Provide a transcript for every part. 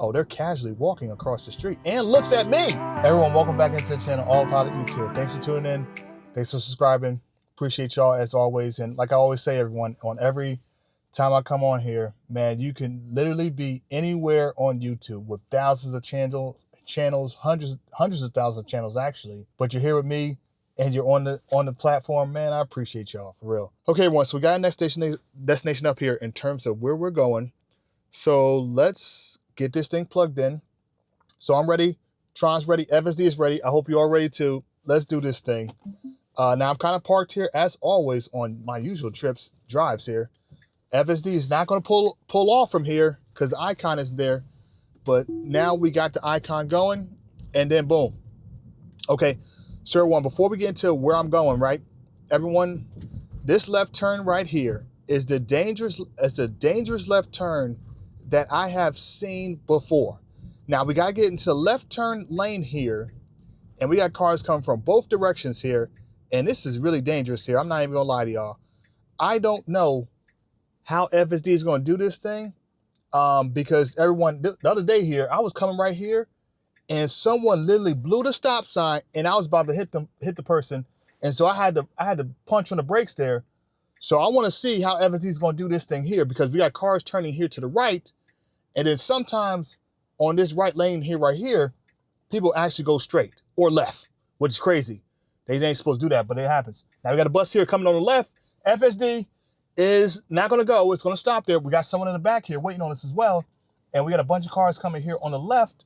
Oh, they're casually walking across the street and looks at me. Everyone, welcome back into the channel. AutopilotEats here. Thanks for tuning in. Thanks for subscribing. Appreciate y'all as always. And like I always say, everyone, on every time I come on here, man, you can literally be anywhere on YouTube with thousands of channels, hundreds of thousands of channels actually. But you're here with me and you're on the platform, man. I appreciate y'all for real. Okay, everyone. So we got a next destination up here in terms of where we're going. So let's get this thing plugged in. So I'm ready. Tron's ready. FSD is ready. I hope you're all ready too. Let's do this thing. Now I'm kind of parked here as always on my usual drives here. FSD is not going to pull off from here because the icon isn't there. But now we got the icon going and then boom. Okay, so everyone, before we get into where I'm going, right? Everyone, this left turn right here is the dangerous left turn that I have seen before. Now we gotta get into the left turn lane here, and we got cars coming from both directions here, and this is really dangerous here. I'm not even gonna lie to y'all. I don't know how FSD is gonna do this thing, because everyone, the other day here, I was coming right here, and someone literally blew the stop sign, and I was about to hit the person, and so I had to punch on the brakes there. So I want to see how FSD is gonna do this thing here, because we got cars turning here to the right. And then sometimes on this right lane here, right here, people actually go straight or left, which is crazy. They ain't supposed to do that, but it happens. Now we got a bus here coming on the left. FSD is not gonna go, it's gonna stop there. We got someone in the back here waiting on us as well. And we got a bunch of cars coming here on the left,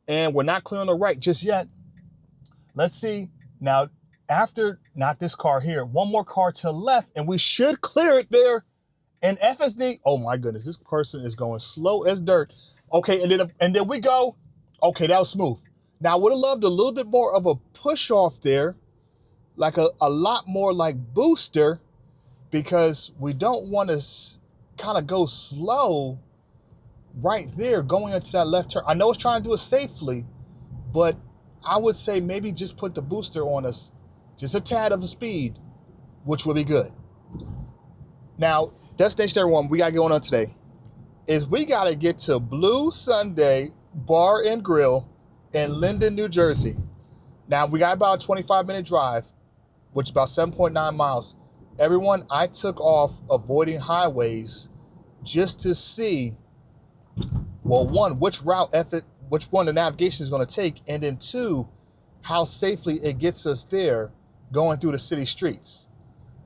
and we're not clear on the right just yet. Let's see. Now, after, not this car here, one more car to the left, and we should clear it there. And FSD, oh my goodness, this person is going slow as dirt. Okay, and then we go. Okay, that was smooth. Now I would have loved a little bit more of a push off there, like a lot more like booster, because we don't want to kind of go slow right there going into that left turn. I know it's trying to do it safely, but I would say maybe just put the booster on us, just a tad of a speed, which would be good. Now, destination everyone, we got going on today is we got to get to Blue Sunday Bar and Grill in Linden, New Jersey. Now, we got about a 25-minute drive, which is about 7.9 miles. Everyone, I took off avoiding highways just to see, well, one, which one the navigation is going to take, and then two, how safely it gets us there going through the city streets.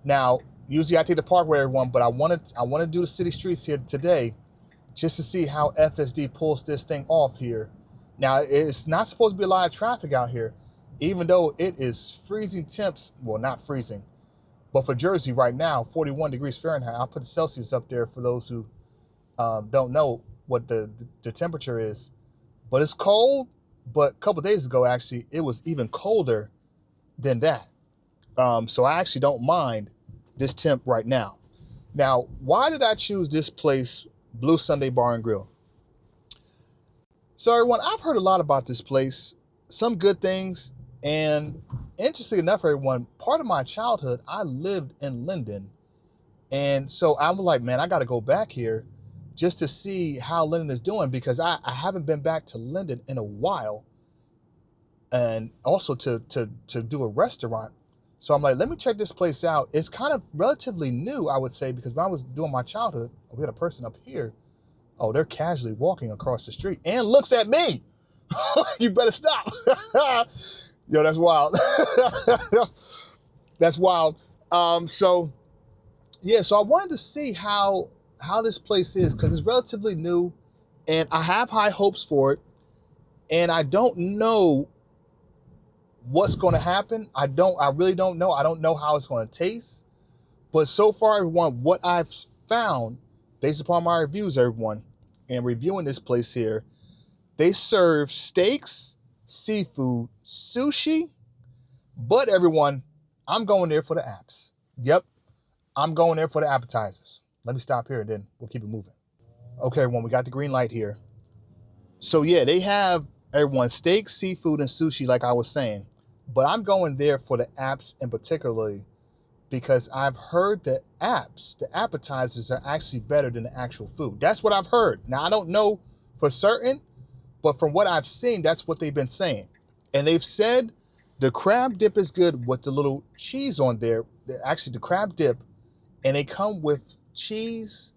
Now, usually I take the parkway, everyone, but I want to do the city streets here today just to see how FSD pulls this thing off here. Now, it's not supposed to be a lot of traffic out here, even though it is freezing temps. Well, not freezing, but for Jersey right now, 41 degrees Fahrenheit. I'll put the Celsius up there for those who don't know what the temperature is. But it's cold, but a couple days ago, actually, it was even colder than that. So I actually don't mind this temp right now. Now, why did I choose this place, Blue Sunday Bar and Grill? So everyone, I've heard a lot about this place, some good things, and interesting enough, everyone, part of my childhood, I lived in Linden. And so I was like, man, I got to go back here just to see how Linden is doing, because I haven't been back to Linden in a while, and also to do a restaurant. So I'm like, let me check this place out. It's kind of relatively new, I would say, because when I was doing my childhood, we had a person up here. Oh, they're casually walking across the street and looks at me. You better stop. Yo, that's wild. That's wild. So I wanted to see how this place is, because it's relatively new and I have high hopes for it. And I don't know what's going to happen. I really don't know. I don't know how it's going to taste. But so far, everyone, what I've found, based upon my reviews, everyone, and reviewing this place here, they serve steaks, seafood, sushi. But everyone, I'm going there for the apps. Yep, I'm going there for the appetizers. Let me stop here and then we'll keep it moving. Okay, everyone, we got the green light here. So yeah, they have, everyone, steak, seafood, and sushi, like I was saying. But I'm going there for the apps in particularly, because I've heard the apps, the appetizers, are actually better than the actual food. That's what I've heard. Now, I don't know for certain, But from what I've seen, that's what they've been saying. And they've said the crab dip is good with the little cheese on there. Actually, the crab dip, and they come with cheese,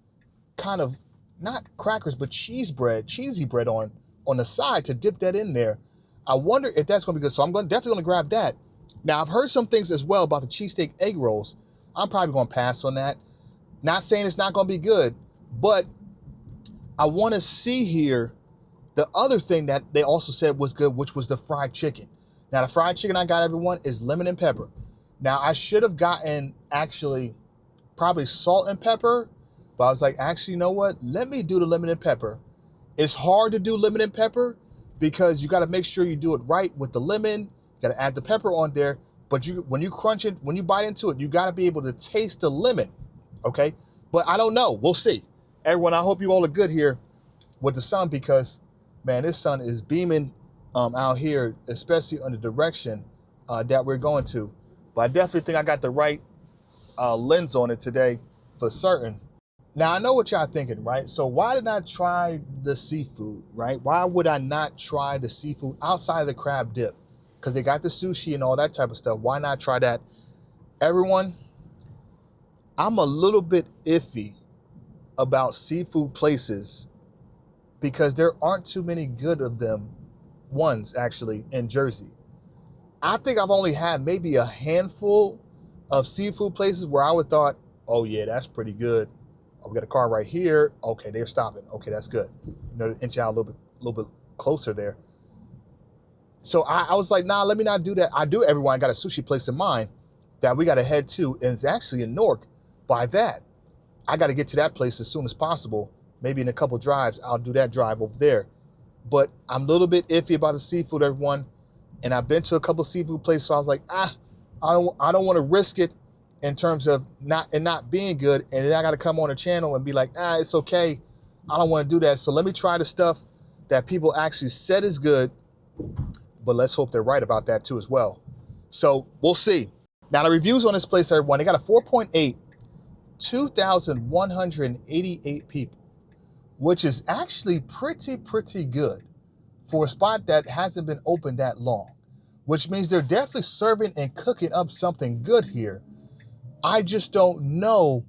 kind of, not crackers, but cheesy bread on the side to dip that in there. I wonder if that's going to be good. So I'm definitely going to grab that. Now, I've heard some things as well about the cheesesteak egg rolls. I'm probably going to pass on that. Not saying it's not going to be good, but I want to see here the other thing that they also said was good, which was the fried chicken. Now, the fried chicken I got, everyone, is lemon and pepper. Now, I should have gotten actually probably salt and pepper, but I was like, actually, you know what? Let me do the lemon and pepper. It's hard to do lemon and pepper because you got to make sure you do it right with the lemon. You got to add the pepper on there. But when you crunch it, when you bite into it, you got to be able to taste the lemon. Okay? But I don't know. We'll see. Everyone, I hope you all are good here with the sun because, man, this sun is beaming out here, especially on the direction that we're going to. But I definitely think I got the right lens on it today for certain. Now, I know what y'all thinking, right? So why did I try the seafood, right? Why would I not try the seafood outside of the crab dip? Because they got the sushi and all that type of stuff. Why not try that? Everyone, I'm a little bit iffy about seafood places because there aren't too many good of them ones actually in Jersey. I think I've only had maybe a handful of seafood places where I would thought, oh yeah, that's pretty good. Oh, we got a car right here. Okay, they're stopping. Okay, that's good. You know, inch out a little bit closer there. So I was like, nah, let me not do that. I do, everyone. I got a sushi place in mind that we got to head to, and it's actually in Newark. By that, I got to get to that place as soon as possible. Maybe in a couple drives, I'll do that drive over there. But I'm a little bit iffy about the seafood, everyone. And I've been to a couple seafood places, so I was like, I don't want to risk it in terms of not being good. And then I got to come on the channel and be like, it's okay. I don't want to do that. So let me try the stuff that people actually said is good. But let's hope they're right about that too as well. So we'll see. Now the reviews on this place, everyone, they got a 4.8, 2,188 people, which is actually pretty good for a spot that hasn't been open that long, which means they're definitely serving and cooking up something good here. I just don't know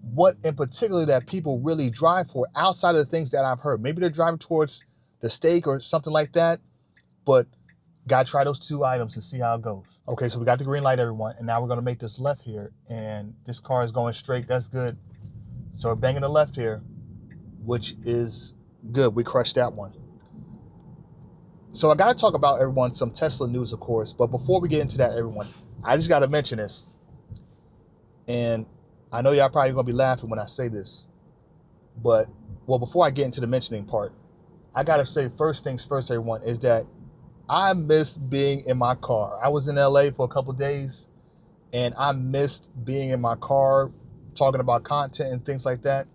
what in particular that people really drive for outside of the things that I've heard. Maybe they're driving towards the steak or something like that, but gotta try those two items and see how it goes. Okay, so we got the green light, everyone, and now we're gonna make this left here, and this car is going straight. That's good. So we're banging the left here, which is good. We crushed that one. So I gotta talk about, everyone, some Tesla news, of course, but before we get into that, everyone, I just gotta mention this. And I know y'all probably gonna be laughing when I say this, but, well, before I get into the mentioning part, I gotta say first things first, everyone, is that I missed being in my car. I was in LA for a couple of days and I missed being in my car, talking about content and things like that.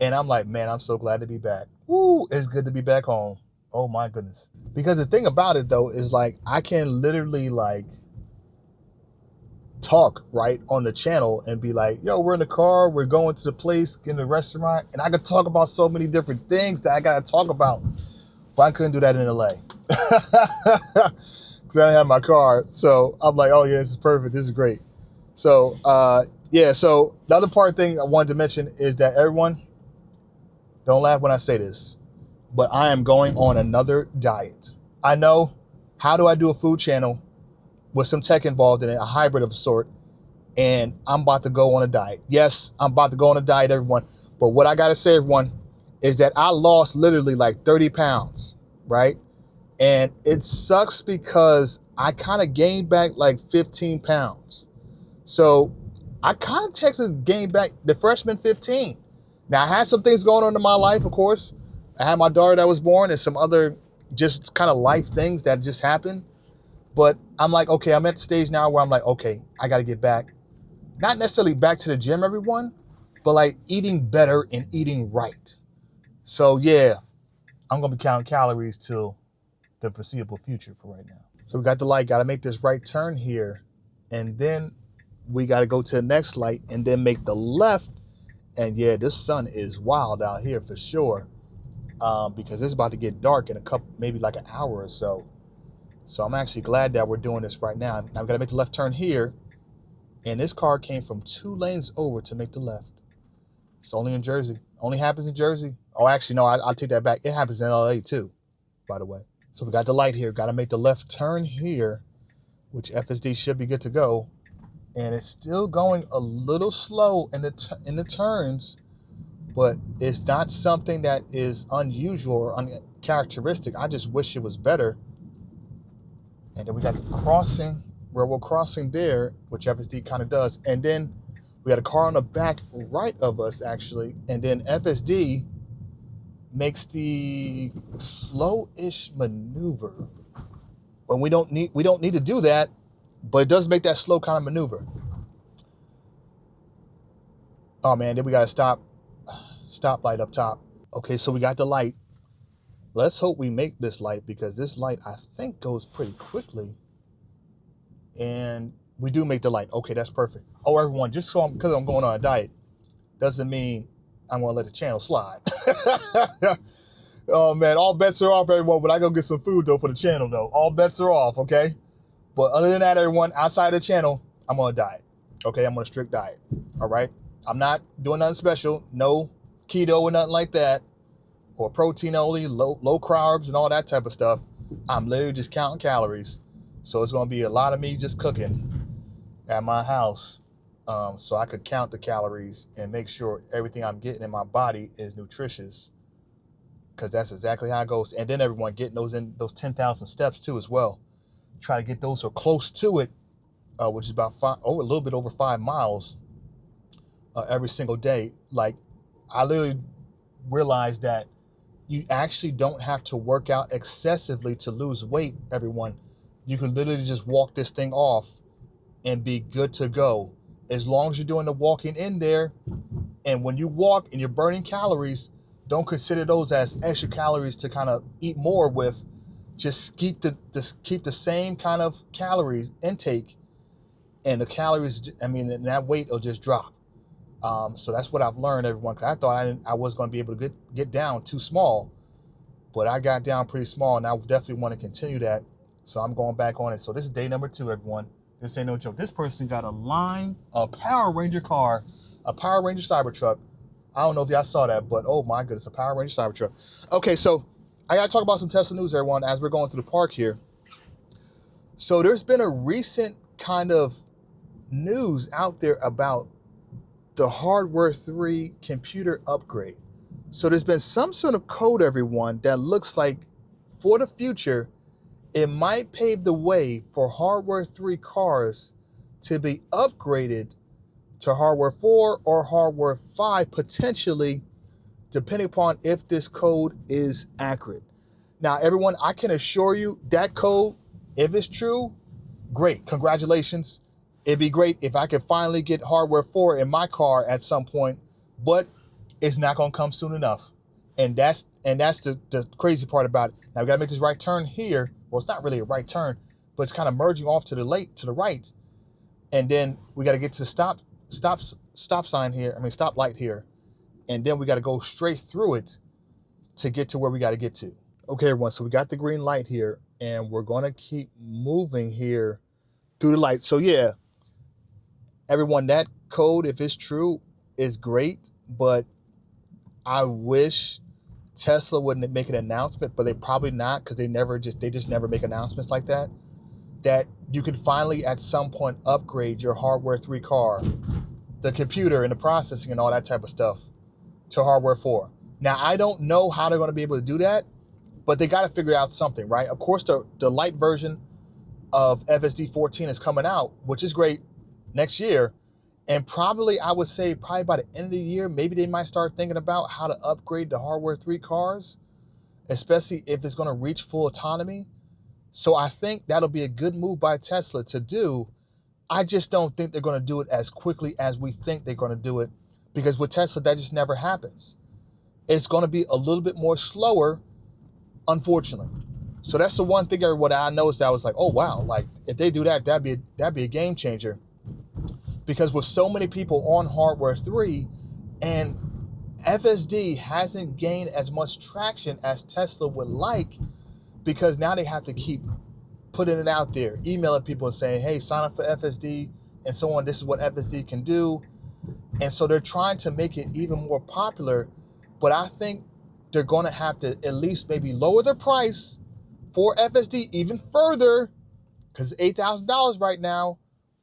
And I'm like, man, I'm so glad to be back. Woo, it's good to be back home. Oh my goodness. Because the thing about it though, is like, I can literally like talk right on the channel and be like, yo, we're in the car, we're going to the place, in the restaurant. And I could talk about so many different things that I got to talk about. But I couldn't do that in LA. Because I didn't have my car. So I'm like, oh yeah, this is perfect. This is great. So yeah, so the other part thing I wanted to mention is that, everyone, don't laugh when I say this, but I am going on another diet. I know, how do I do a food channel with some tech involved in it, a hybrid of a sort, and I'm about to go on a diet. Yes, I'm about to go on a diet, everyone. But what I gotta say, everyone, is that I lost literally like 30 pounds, right? And it sucks because I kind of gained back like 15 pounds. So I kind of technically gained back the freshman 15. Now I had some things going on in my life, of course. I had my daughter that was born and some other just kind of life things that just happened. But I'm like, okay, I'm at the stage now where I'm like, okay, I got to get back. Not necessarily back to the gym, everyone, but like eating better and eating right. So yeah, I'm going to be counting calories till the foreseeable future for right now. So we got the light, got to make this right turn here. And then we got to go to the next light and then make the left. And yeah, this sun is wild out here for sure. because it's about to get dark in a couple, maybe like an hour or so. So I'm actually glad that we're doing this right now. Now I've got to make the left turn here. And this car came from 2 lanes over to make the left. It's only in Jersey. Only happens in Jersey. Oh, actually, no, I'll take that back. It happens in LA too, by the way. So we got the light here. Got to make the left turn here, which FSD should be good to go. And it's still going a little slow in the turns, but it's not something that is unusual or uncharacteristic. I just wish it was better. And then we got the crossing, railroad crossing there, which FSD kind of does. And then we got a car on the back right of us, actually. And then FSD makes the slow-ish maneuver. But we don't need to do that, but it does make that slow kind of maneuver. Oh man, then we got a stoplight up top. Okay, so we got the light. Let's hope we make this light, because this light, I think, goes pretty quickly. And we do make the light. Okay, that's perfect. Oh, everyone, just so because I'm going on a diet, doesn't mean I'm going to let the channel slide. Oh, man, all bets are off, everyone. But I go get some food, though, for the channel, though. All bets are off, okay? But other than that, everyone, outside the channel, I'm on a diet. Okay, I'm on a strict diet, all right? I'm not doing nothing special. No keto or nothing like that. Or protein only, low carbs and all that type of stuff. I'm literally just counting calories. So it's going to be a lot of me just cooking at my house, so I could count the calories and make sure everything I'm getting in my body is nutritious, because that's exactly how it goes. And then everyone getting those 10,000 steps too as well. Try to get those or close to it, which is about a little bit over 5 miles every single day. Like, I literally realized that you actually don't have to work out excessively to lose weight, everyone. You can literally just walk this thing off and be good to go. As long as you're doing the walking in there, and when you walk and you're burning calories, don't consider those as extra calories to kind of eat more with. Just keep the same kind of calories intake, and the calories, and that weight will just drop. So that's what I've learned, everyone. Because I thought I was going to be able to get down too small, but I got down pretty small, and I definitely want to continue that. So I'm going back on it. So this is day number 2, everyone. This ain't no joke. This person got a Power Ranger car, a Power Ranger Cybertruck. I don't know if y'all saw that, but oh my goodness, a Power Ranger Cybertruck. Okay, so I got to talk about some Tesla news, everyone, as we're going through the park here. So there's been a recent kind of news out there about the Hardware 3 computer upgrade. So there's been some sort of code, everyone, that looks like for the future, it might pave the way for Hardware 3 cars to be upgraded to Hardware 4 or Hardware 5, potentially, depending upon if this code is accurate. Now, everyone, I can assure you that code, if it's true, great, congratulations. It'd be great if I could finally get Hardware 4 in my car at some point, but it's not going to come soon enough. And that's the crazy part about it. Now we got to make this right turn here. Well, it's not really a right turn, but it's kind of merging off to the right. And then we got to get to the stop sign here. Stop light here. And then we got to go straight through it to get to where we got to get to. Okay, everyone. So we got the green light here, and we're going to keep moving here through the light. So yeah, everyone, that code, if it's true, is great, but I wish Tesla wouldn't make an announcement, but they probably not, because they just never make announcements like that. That you can finally at some point upgrade your Hardware 3 car, the computer and the processing and all that type of stuff, to Hardware 4. Now I don't know how they're going to be able to do that, but they got to figure out something, right? Of course, the light version of FSD 14 is coming out, which is great, next year. And probably, I would say, by the end of the year, maybe they might start thinking about how to upgrade the Hardware 3 cars, especially if it's going to reach full autonomy. So I think that'll be a good move by Tesla to do. I just don't think they're going to do it as quickly as we think they're going to do it, because with Tesla, that just never happens. It's going to be a little bit more slower, unfortunately. So that's the one thing what I noticed that I was like, oh wow, like if they do that, that'd be a game changer. Because with so many people on Hardware 3, and FSD hasn't gained as much traction as Tesla would like, because now they have to keep putting it out there, emailing people and saying, hey, sign up for FSD and so on. This is what FSD can do. And so they're trying to make it even more popular. But I think they're going to have to at least maybe lower the price for FSD even further, because it's $8,000 right now,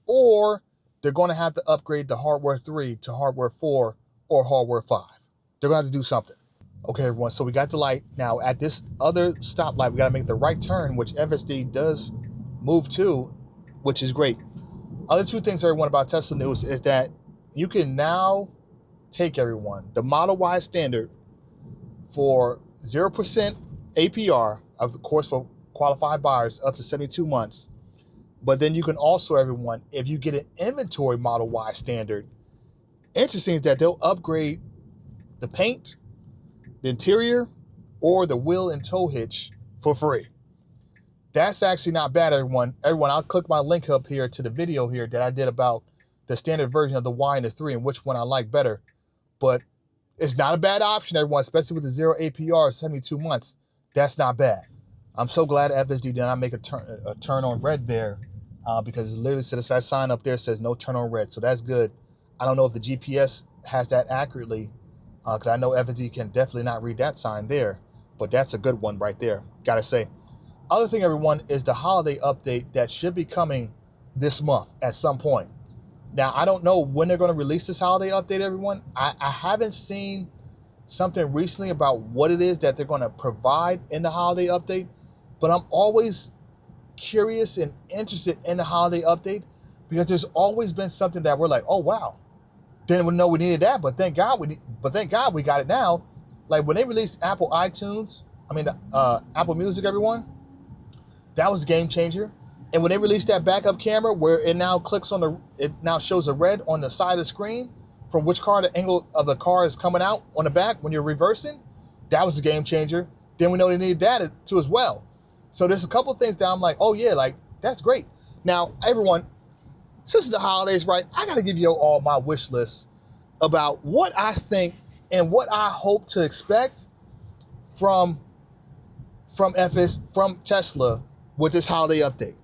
or they're going to have to upgrade the hardware 3 to hardware 4 or hardware 5. They're going to have to do something. Okay, everyone, so we got the light. Now, at this other stoplight, we got to make the right turn, which FSD does move to, which is great. Other two things, everyone, about Tesla news is that you can now take, everyone, the Model Y standard for 0% APR, of course, for qualified buyers up to 72 months. But then you can also, everyone, if you get an inventory Model Y standard, interesting is that they'll upgrade the paint, the interior, or the wheel and tow hitch for free. That's actually not bad, everyone. I'll click my link up here to the video here that I did about the standard version of the Y and the 3 and which one I like better. But it's not a bad option, everyone, especially with the 0 APR, 72 months. That's not bad. I'm so glad FSD did not make a turn on red there, because it literally said, that sign up there says no turn on red. So that's good. I don't know if the GPS has that accurately, because I know FSD can definitely not read that sign there, but that's a good one right there, gotta say. Other thing, everyone, is the holiday update that should be coming this month at some point. Now, I don't know when they're going to release this holiday update, everyone. I haven't seen something recently about what it is that they're going to provide in the holiday update, but I'm always curious and interested in the holiday update, because there's always been something that we're like, oh, wow. Didn't we know we needed that, but thank God we got it now. Like when they released Apple Music, everyone, that was a game changer. And when they released that backup camera where it now it now shows a red on the side of the screen from which car the angle of the car is coming out on the back when you're reversing, that was a game changer. Then we know they needed that too as well. So there's a couple of things that I'm like, oh yeah, like that's great. Now, everyone, since the holidays, right, I got to give you all my wish list about what I think and what I hope to expect from Tesla with this holiday update.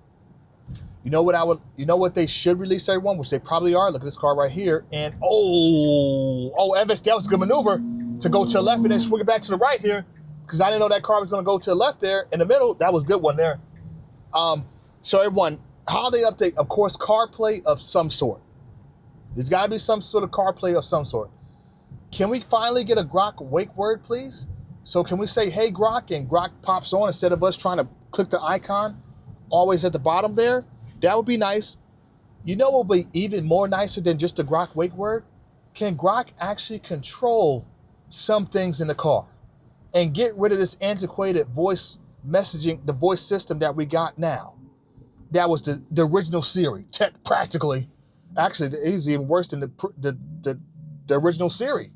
You know what they should release, everyone, which they probably are. Look at this car right here. And FSD, that was a good maneuver to go to the left and then swing it back to the right here, because I didn't know that car was going to go to the left there in the middle. That was a good one there. So everyone, holiday update, of course, CarPlay of some sort. There's got to be some sort of CarPlay of some sort. Can we finally get a Grok wake word, please? So can we say, hey, Grok, and Grok pops on instead of us trying to click the icon always at the bottom there? That would be nice. You know what would be even more nicer than just the Grok wake word? Can Grok actually control some things in the car and get rid of this antiquated voice messaging, the voice system that we got now? That was the original Siri, practically. Actually, it's even worse than the original Siri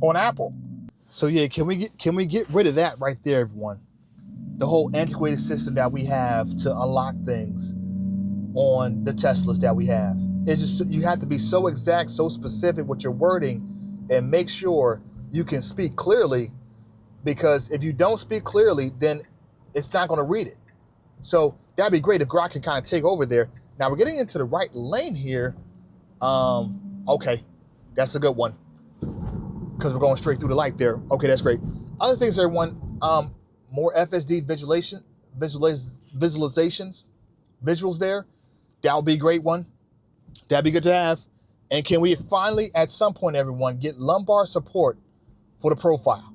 on Apple. So yeah, can we get rid of that right there, everyone? The whole antiquated system that we have to unlock things on the Teslas that we have. It's just, you have to be so exact, so specific with your wording, and make sure you can speak clearly, because if you don't speak clearly, then it's not going to read it. So that'd be great if Grok can kind of take over there. Now we're getting into the right lane here. Okay, that's a good one, because we're going straight through the light there. Okay, that's great. Other things, everyone, more FSD visuals there. That would be a great one. That'd be good to have. And can we finally, at some point, everyone, get lumbar support for the profile?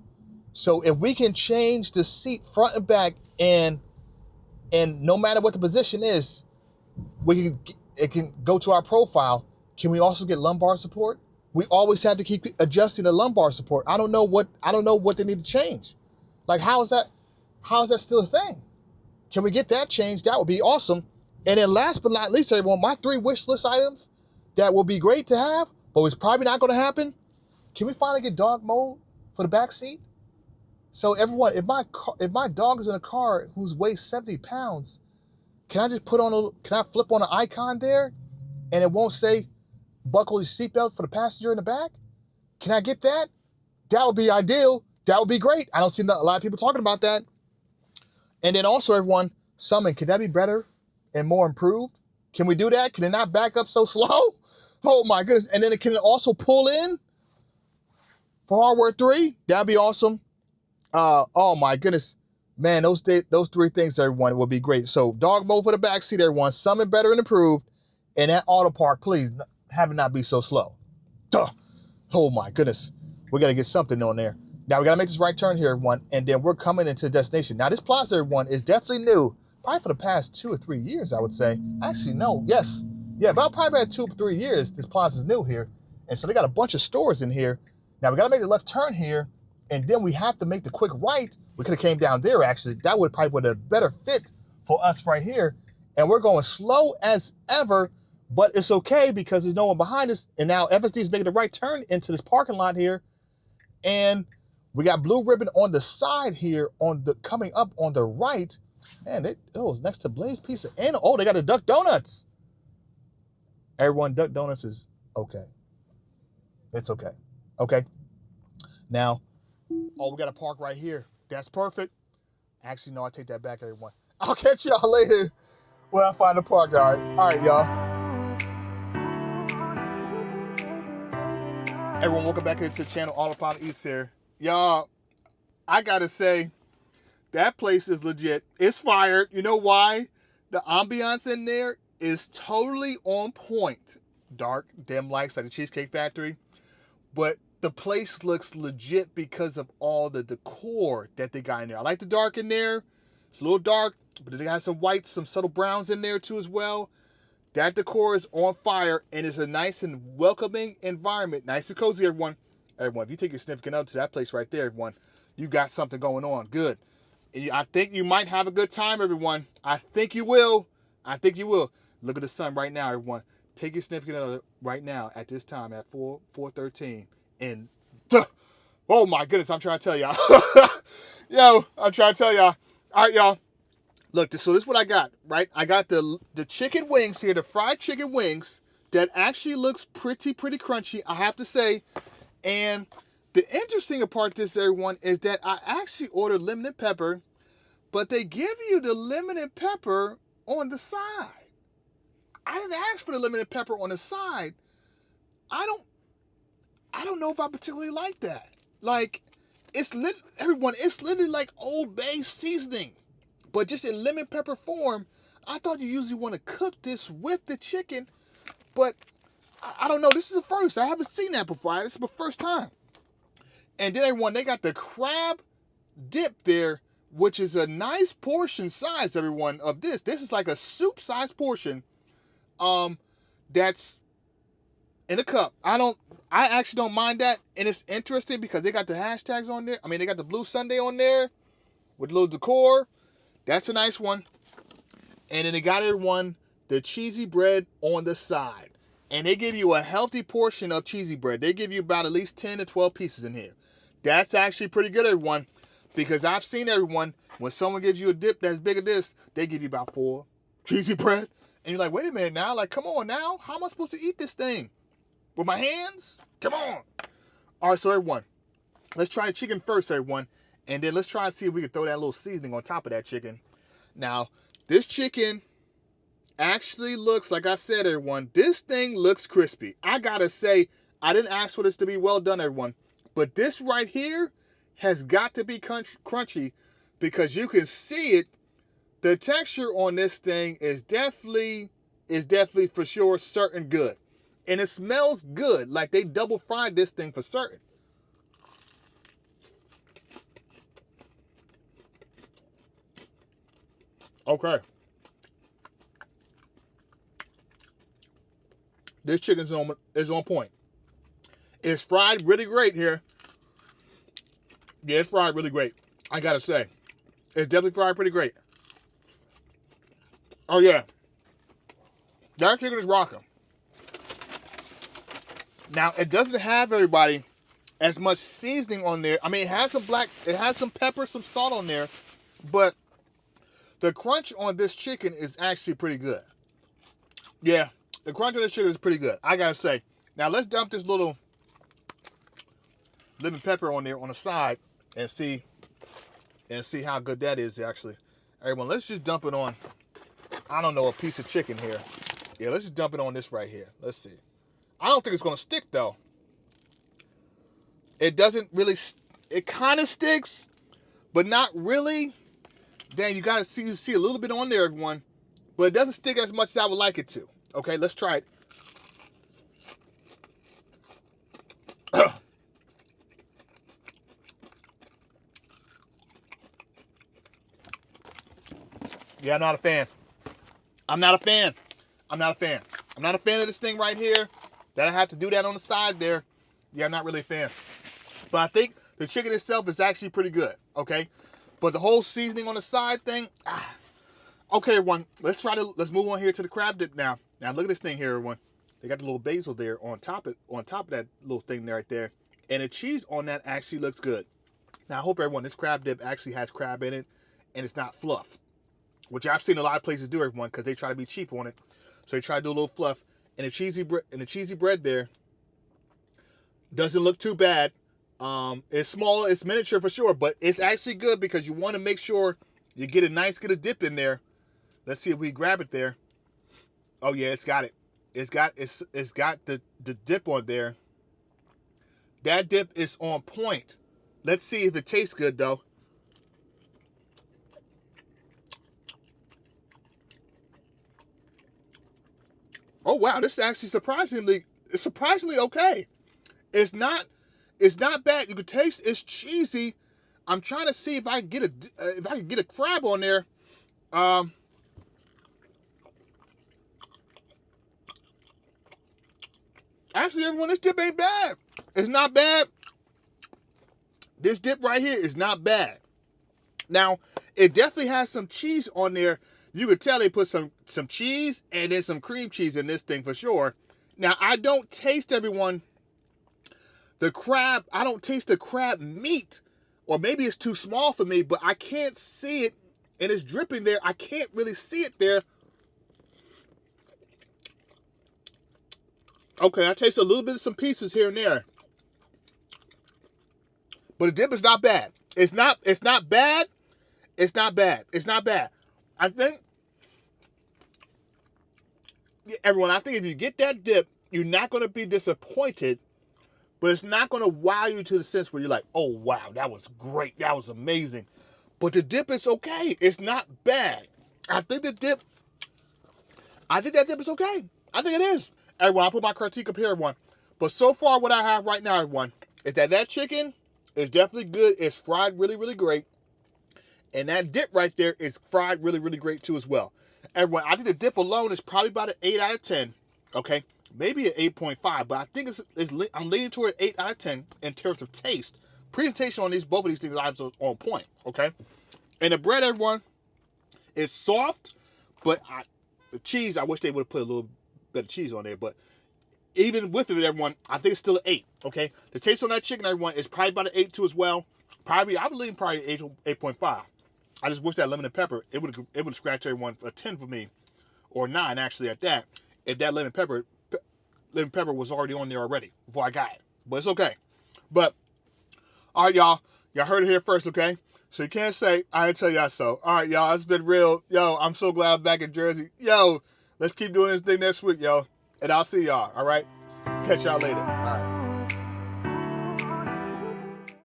So if we can change the seat front and back, and no matter what the position is, it can go to our profile. Can we also get lumbar support? We always have to keep adjusting the lumbar support. I don't know what they need to change. Like, how is that still a thing? Can we get that changed? That would be awesome. And then last but not least, everyone, my 3 wish list items that would be great to have, but it's probably not going to happen. Can we finally get dog mode for the back seat? So everyone, if my dog is in a car who's weighs 70 pounds, can I flip on an icon there and it won't say buckle your seatbelt for the passenger in the back? Can I get that? that would be ideal. That would be great. I don't see a lot of people talking about that. And then also, everyone, summon, can that be better and more improved? Can we do that? Can it not back up so slow? Oh my goodness. And then it can also pull in for hardware 3. That'd be awesome. Oh my goodness. Man, those 3 things, everyone, would be great. So dog mode for the back seat, everyone. Summon better and improved. And that auto park, please have it not be so slow. Duh. Oh my goodness. We got to get something on there. Now we got to make this right turn here, everyone. And then we're coming into the destination. Now this plaza, everyone, is definitely new. Probably for the past 2 or 3 years, I would say. Actually, no. Yes. Yeah, about probably about 2 or 3 years, this plaza is new here. And so they got a bunch of stores in here. Now we got to make the left turn here. And then we have to make the quick right. We could have came down there, actually. That would probably be a better fit for us right here. And we're going slow as ever, but it's okay because there's no one behind us. And now FSD is making the right turn into this parking lot here. And we got blue ribbon on the side here, on the coming up on the right. Man, it was next to Blaze Pizza. And oh, they got the Duck Donuts. Everyone, Duck Donuts is okay. It's okay. Okay. Now, oh, we got a park right here. That's perfect. Actually, no, I take that back, everyone. I'll catch y'all later when I find the park. All right, y'all. Everyone, welcome back into the channel. AutopilotEats here. Y'all, I gotta say, that place is legit. It's fired. You know why? The ambiance in there is totally on point. Dark, dim lights like the Cheesecake Factory. But the place looks legit because of all the decor that they got in there. I like the dark in there. It's a little dark, but they got some whites, some subtle browns in there too as well. That decor is on fire, and it's a nice and welcoming environment. Nice and cozy, everyone. Everyone, if you take your significant other to that place right there, everyone, you got something going on. Good. And I think you might have a good time, everyone. I think you will. I think you will. Look at the sun right now, everyone. Take your significant other right now at this time at 4:13. And oh my goodness, I'm trying to tell y'all. Yo, I'm trying to tell y'all. All right, y'all. Look, so this is what I got, right? I got the chicken wings here, the fried chicken wings that actually looks pretty crunchy, I have to say. And the interesting part of this, everyone, is that I actually ordered lemon and pepper, but they give you the lemon and pepper on the side. I didn't ask for the lemon and pepper on the side. I don't know if I particularly like that. Like, it's literally like Old Bay seasoning, but just in lemon pepper form. I thought you usually want to cook this with the chicken, but I don't know. This is the first. I haven't seen that before. This is my first time. And then everyone, they got the crab dip there, which is a nice portion size, everyone, of this. This is like a soup size portion. That's in a cup. I actually don't mind that. And it's interesting because they got the hashtags on there. I mean, they got the blue Sunday on there with a little decor. That's a nice one. And then they got everyone the cheesy bread on the side. And they give you a healthy portion of cheesy bread. They give you about at least 10 to 12 pieces in here. That's actually pretty good, everyone. Because I've seen, everyone, when someone gives you a dip that's big as this, they give you about 4 cheesy bread. And you're like, wait a minute now. Like, come on now. How am I supposed to eat this thing? With my hands? Come on. All right, so everyone, let's try chicken first, everyone. And then let's try and see if we can throw that little seasoning on top of that chicken. Now, this chicken actually looks, like I said, everyone, this thing looks crispy. I gotta say, I didn't ask for this to be well done, everyone. But this right here has got to be crunchy because you can see it. The texture on this thing is definitely for sure certain good. And it smells good, like they double fried this thing for certain. Okay. This chicken is on point. It's fried really great here. Yeah, it's fried really great. I gotta say. It's definitely fried pretty great. Oh yeah. That chicken is rocking. Now, it doesn't have, everybody, as much seasoning on there. I mean, it has some pepper, some salt on there, but the crunch on this chicken is actually pretty good. Yeah, the crunch on this chicken is pretty good, I gotta say. Now, let's dump this little lemon pepper on there on the side and see how good that is actually. Everyone, let's just dump it on, I don't know, a piece of chicken here. Yeah, let's just dump it on this right here. Let's see. I don't think it's gonna stick though. It doesn't really, it kind of sticks, but not really. Then you gotta see a little bit on there, everyone. But it doesn't stick as much as I would like it to. Okay, let's try it. Yeah, I'm not a fan. I'm not a fan. I'm not a fan. I'm not a fan of this thing right here. That I have to do that on the side there. Yeah, I'm not really a fan. But I think the chicken itself is actually pretty good. Okay, but the whole seasoning on the side thing. Okay, everyone. Let's move on here to the crab dip now. Now look at this thing here, everyone. They got the little basil there on top of that little thing there right there, and the cheese on that actually looks good. Now I hope everyone, this crab dip actually has crab in it, and it's not fluff, which I've seen a lot of places do, everyone, because they try to be cheap on it. So they try to do a little fluff, and the cheesy bread there doesn't look too bad. It's small, it's miniature for sure, but it's actually good because you want to make sure you get a nice dip in there. Let's see if we grab it there. Oh yeah, it's got it. It's got the dip on there. That dip is on point. Let's see if it tastes good though. Oh wow, this is actually surprisingly okay. It's not bad. You can taste it's cheesy. I'm trying to see if I can get a crab on there. Actually, everyone, this dip ain't bad. It's not bad. This dip right here is not bad. Now, it definitely has some cheese on there. You could tell they put some cheese and then some cream cheese in this thing for sure. Now, I don't taste, everyone, the crab. I don't taste the crab meat. Or maybe it's too small for me, but I can't see it. And it's dripping there. I can't really see it there. Okay, I taste a little bit of some pieces here and there. But the dip is not bad. It's not bad. It's not bad. It's not bad. I think, everyone, I think if you get that dip, you're not going to be disappointed, but it's not going to wow you to the sense where you're like, oh, wow, that was great. That was amazing. But the dip is okay. It's not bad. I think that dip is okay. I think it is. Everyone, I'll put my critique up here, everyone. But so far, what I have right now, everyone, is that chicken is definitely good. It's fried really, really great. And that dip right there is fried really, really great too as well. Everyone, I think the dip alone is probably about an 8 out of 10. Okay? Maybe an 8.5, but I think I'm leaning toward 8 out of 10 in terms of taste. Presentation on both of these things are on point. Okay? And the bread, everyone, is soft, but the cheese, I wish they would have put a little bit of cheese on there, but even with it, everyone, I think it's still an 8. Okay? The taste on that chicken, everyone, is probably about an 8 too as well. Probably, I would lean probably 8.5. I just wish that lemon and pepper, it would have scratched everyone a 10 for me, or 9 actually at that. If that lemon pepper was already on there already before I got it, but it's okay. But all right, y'all heard it here first, okay? So you can't say I didn't tell y'all so. All right, y'all, it's been real. Yo, I'm so glad I'm back in Jersey. Yo, let's keep doing this thing next week, yo, and I'll see y'all. All right, catch y'all later. All right.